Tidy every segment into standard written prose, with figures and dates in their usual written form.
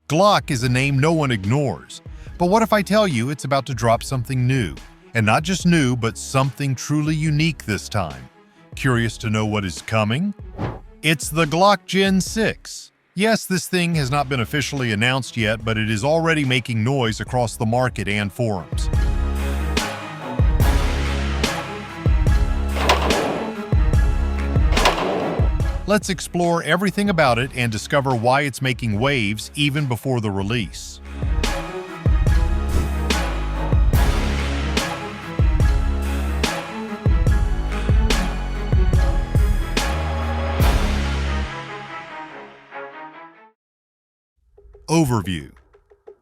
Glock is a name no one ignores. But what if I tell you it's about to drop something new? And not just new, but something truly unique this time. Curious to know what is coming? It's the Glock Gen 6. Yes, this thing has not been officially announced yet, but it is already making noise across the market and forums. Let's explore everything about it and discover why it's making waves even before the release. Overview.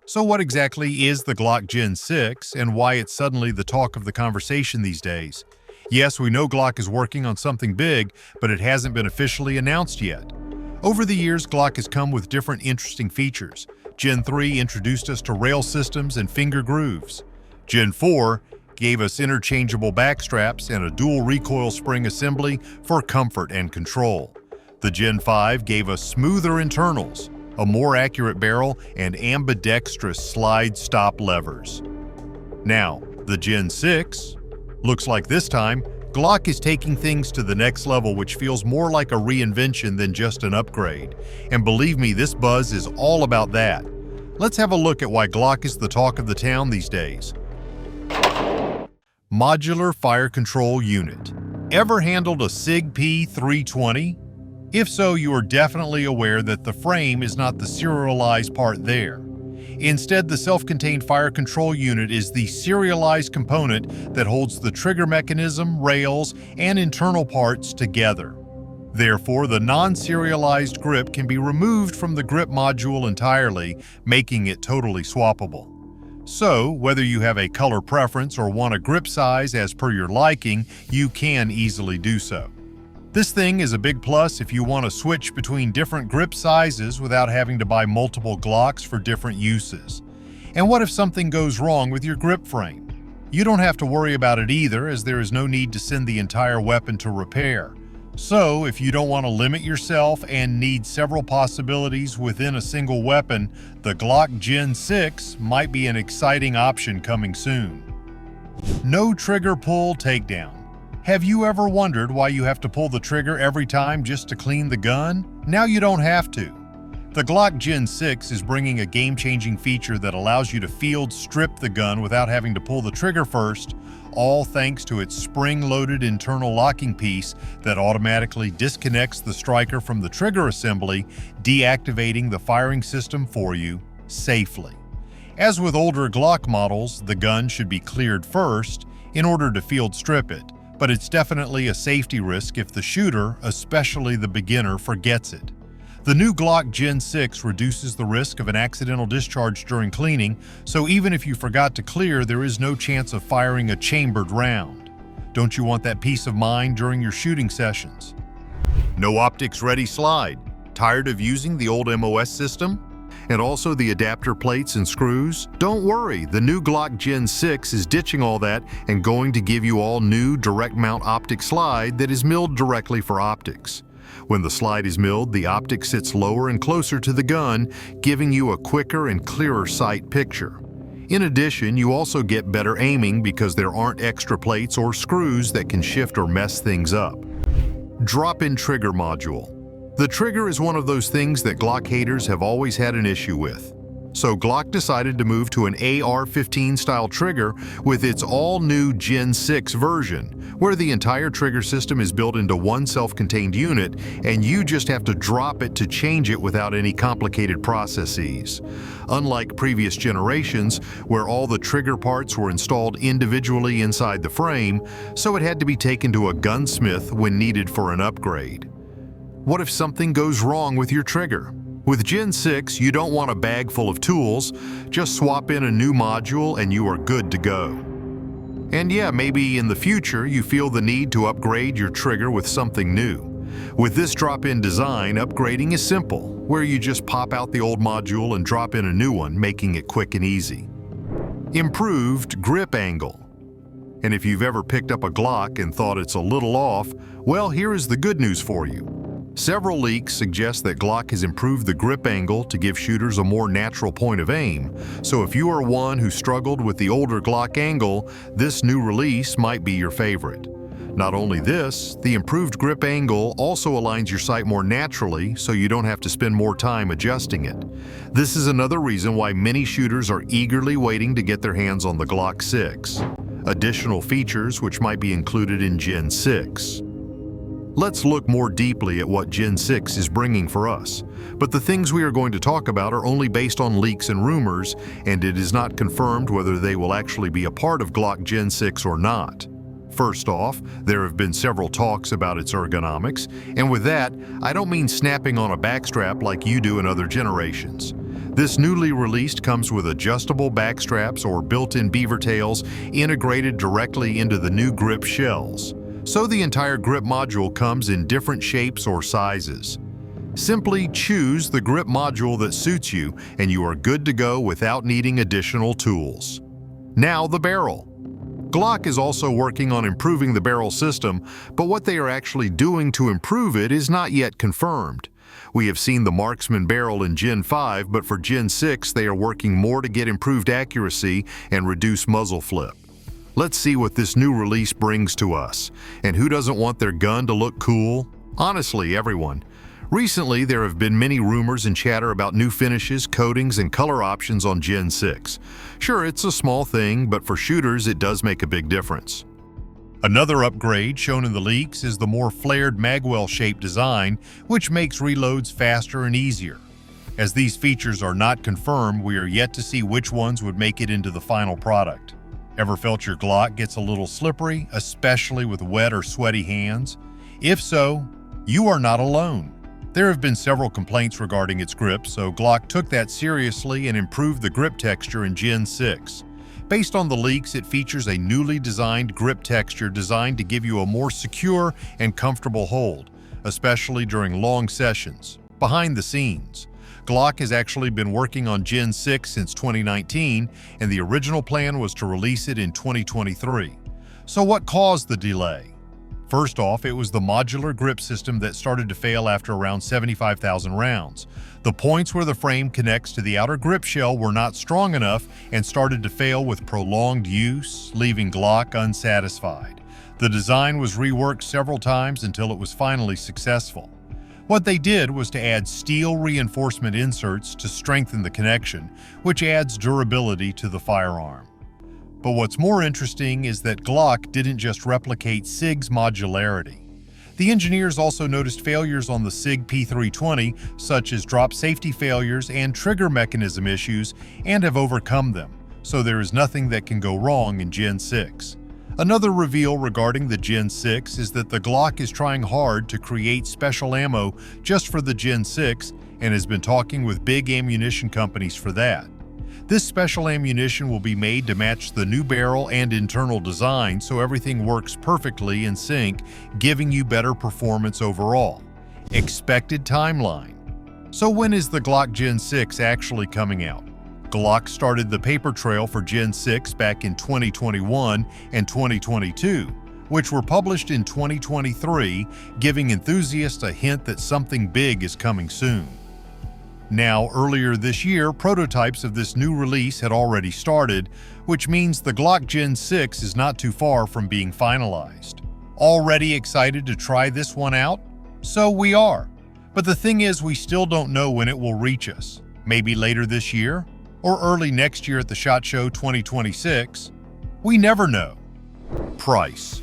So what exactly is the Glock Gen 6 and why it's suddenly the talk of the conversation these days? Yes, we know Glock is working on something big, but it hasn't been officially announced yet. Over the years, Glock has come with different interesting features. Gen 3 introduced us to rail systems and finger grooves. Gen 4 gave us interchangeable backstraps and a dual recoil spring assembly for comfort and control. The Gen 5 gave us smoother internals, a more accurate barrel, and ambidextrous slide-stop levers. Now, the Gen 6 looks like this time, Glock is taking things to the next level, which feels more like a reinvention than just an upgrade. And believe me, this buzz is all about that. Let's have a look at why Glock is the talk of the town these days. Modular Fire Control Unit. Ever handled a SIG P320? If so, you are definitely aware that the frame is not the serialized part there. Instead, the self-contained fire control unit is the serialized component that holds the trigger mechanism, rails, and internal parts together. Therefore, the non-serialized grip can be removed from the grip module entirely, making it totally swappable. So, whether you have a color preference or want a grip size as per your liking, you can easily do so. This thing is a big plus if you want to switch between different grip sizes without having to buy multiple Glocks for different uses. And what if something goes wrong with your grip frame? You don't have to worry about it either, as there is no need to send the entire weapon to repair. So, if you don't want to limit yourself and need several possibilities within a single weapon, the Glock Gen 6 might be an exciting option coming soon. No trigger pull takedown. Have you ever wondered why you have to pull the trigger every time just to clean the gun? Now you don't have to. The Glock Gen 6 is bringing a game-changing feature that allows you to field strip the gun without having to pull the trigger first, all thanks to its spring-loaded internal locking piece that automatically disconnects the striker from the trigger assembly, deactivating the firing system for you safely. As with older Glock models, the gun should be cleared first in order to field strip it. But it's definitely a safety risk if the shooter, especially the beginner, forgets it. The new Glock Gen 6 reduces the risk of an accidental discharge during cleaning, so even if you forgot to clear, there is no chance of firing a chambered round. Don't you want that peace of mind during your shooting sessions? No optics-ready slide. Tired of using the old MOS system? And also the adapter plates and screws? Don't worry, the new Glock Gen 6 is ditching all that and going to give you all new direct mount optic slide that is milled directly for optics. When the slide is milled, the optic sits lower and closer to the gun, giving you a quicker and clearer sight picture. In addition, you also get better aiming because there aren't extra plates or screws that can shift or mess things up. Drop-in trigger module. The trigger is one of those things that Glock haters have always had an issue with. So Glock decided to move to an AR-15 style trigger with its all-new Gen 6 version, where the entire trigger system is built into one self-contained unit and you just have to drop it to change it without any complicated processes. Unlike previous generations, where all the trigger parts were installed individually inside the frame, so it had to be taken to a gunsmith when needed for an upgrade. What if something goes wrong with your trigger? With Gen 6, you don't want a bag full of tools. Just swap in a new module and you are good to go. And yeah, maybe in the future you feel the need to upgrade your trigger with something new. With this drop-in design, upgrading is simple, where you just pop out the old module and drop in a new one, making it quick and easy. Improved grip angle. And if you've ever picked up a Glock and thought it's a little off, well, here is the good news for you. Several leaks suggest that Glock has improved the grip angle to give shooters a more natural point of aim, so if you are one who struggled with the older Glock angle, this new release might be your favorite. Not only this, the improved grip angle also aligns your sight more naturally, so you don't have to spend more time adjusting it. This is another reason why many shooters are eagerly waiting to get their hands on the Glock 6. Additional features which might be included in Gen 6. Let's look more deeply at what Gen 6 is bringing for us. But the things we are going to talk about are only based on leaks and rumors, and it is not confirmed whether they will actually be a part of Glock Gen 6 or not. First off, there have been several talks about its ergonomics, and with that, I don't mean snapping on a backstrap like you do in other generations. This newly released comes with adjustable backstraps or built-in beaver tails integrated directly into the new grip shells. So the entire grip module comes in different shapes or sizes. Simply choose the grip module that suits you, and you are good to go without needing additional tools. Now the barrel. Glock is also working on improving the barrel system, but what they are actually doing to improve it is not yet confirmed. We have seen the Marksman barrel in Gen 5, but for Gen 6 they are working more to get improved accuracy and reduce muzzle flip. Let's see what this new release brings to us. And who doesn't want their gun to look cool? Honestly, everyone. Recently, there have been many rumors and chatter about new finishes, coatings, and color options on Gen 6. Sure, it's a small thing, but for shooters, it does make a big difference. Another upgrade shown in the leaks is the more flared magwell-shaped design, which makes reloads faster and easier. As these features are not confirmed, we are yet to see which ones would make it into the final product. Ever felt your Glock gets a little slippery, especially with wet or sweaty hands? If so, you are not alone. There have been several complaints regarding its grip, so Glock took that seriously and improved the grip texture in Gen 6. Based on the leaks, it features a newly designed grip texture designed to give you a more secure and comfortable hold, especially during long sessions. Behind the scenes, Glock has actually been working on Gen 6 since 2019, and the original plan was to release it in 2023. So what caused the delay? First off, it was the modular grip system that started to fail after around 75,000 rounds. The points where the frame connects to the outer grip shell were not strong enough and started to fail with prolonged use, leaving Glock unsatisfied. The design was reworked several times until it was finally successful. What they did was to add steel reinforcement inserts to strengthen the connection, which adds durability to the firearm. But what's more interesting is that Glock didn't just replicate SIG's modularity. The engineers also noticed failures on the SIG P320, such as drop safety failures and trigger mechanism issues, and have overcome them, so there is nothing that can go wrong in Gen 6. Another reveal regarding the Gen 6 is that the Glock is trying hard to create special ammo just for the Gen 6 and has been talking with big ammunition companies for that. This special ammunition will be made to match the new barrel and internal design so everything works perfectly in sync, giving you better performance overall. Expected timeline. So when is the Glock Gen 6 actually coming out? Glock started the paper trail for Gen 6 back in 2021 and 2022, which were published in 2023, giving enthusiasts a hint that something big is coming soon. Now, earlier this year, prototypes of this new release had already started, which means the Glock Gen 6 is not too far from being finalized. Already excited to try this one out? So we are. But the thing is, we still don't know when it will reach us. Maybe later this year? Or early next year at the SHOT Show 2026? We never know. Price.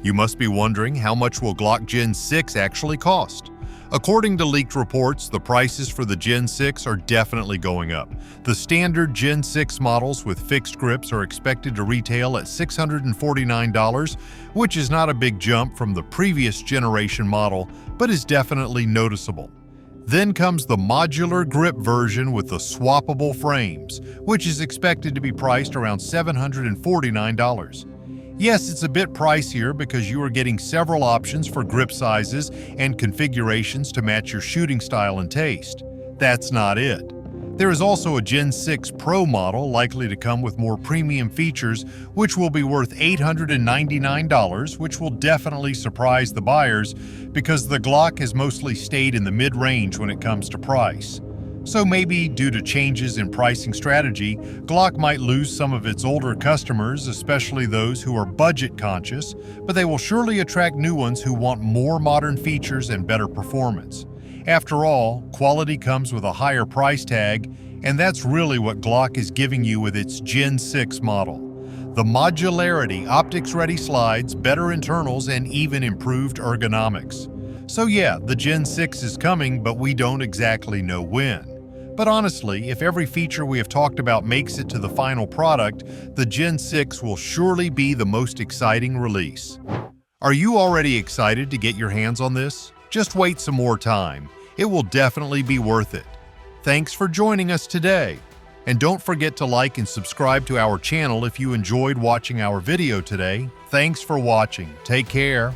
You must be wondering, how much will Glock Gen 6 actually cost? According to leaked reports, the prices for the Gen 6 are definitely going up. The standard Gen 6 models with fixed grips are expected to retail at $649, which is not a big jump from the previous generation model, but is definitely noticeable. Then comes the modular grip version with the swappable frames, which is expected to be priced around $749. Yes, it's a bit pricier because you are getting several options for grip sizes and configurations to match your shooting style and taste. That's not it. There is also a Gen 6 Pro model likely to come with more premium features, which will be worth $899, which will definitely surprise the buyers because the Glock has mostly stayed in the mid-range when it comes to price. So maybe due to changes in pricing strategy, Glock might lose some of its older customers, especially those who are budget conscious, but they will surely attract new ones who want more modern features and better performance. After all, quality comes with a higher price tag, and that's really what Glock is giving you with its Gen 6 model. The modularity, optics-ready slides, better internals, and even improved ergonomics. So yeah, the Gen 6 is coming, but we don't exactly know when. But honestly, if every feature we have talked about makes it to the final product, the Gen 6 will surely be the most exciting release. Are you already excited to get your hands on this? Just wait some more time. It will definitely be worth it. Thanks for joining us today. And don't forget to like and subscribe to our channel if you enjoyed watching our video today. Thanks for watching. Take care.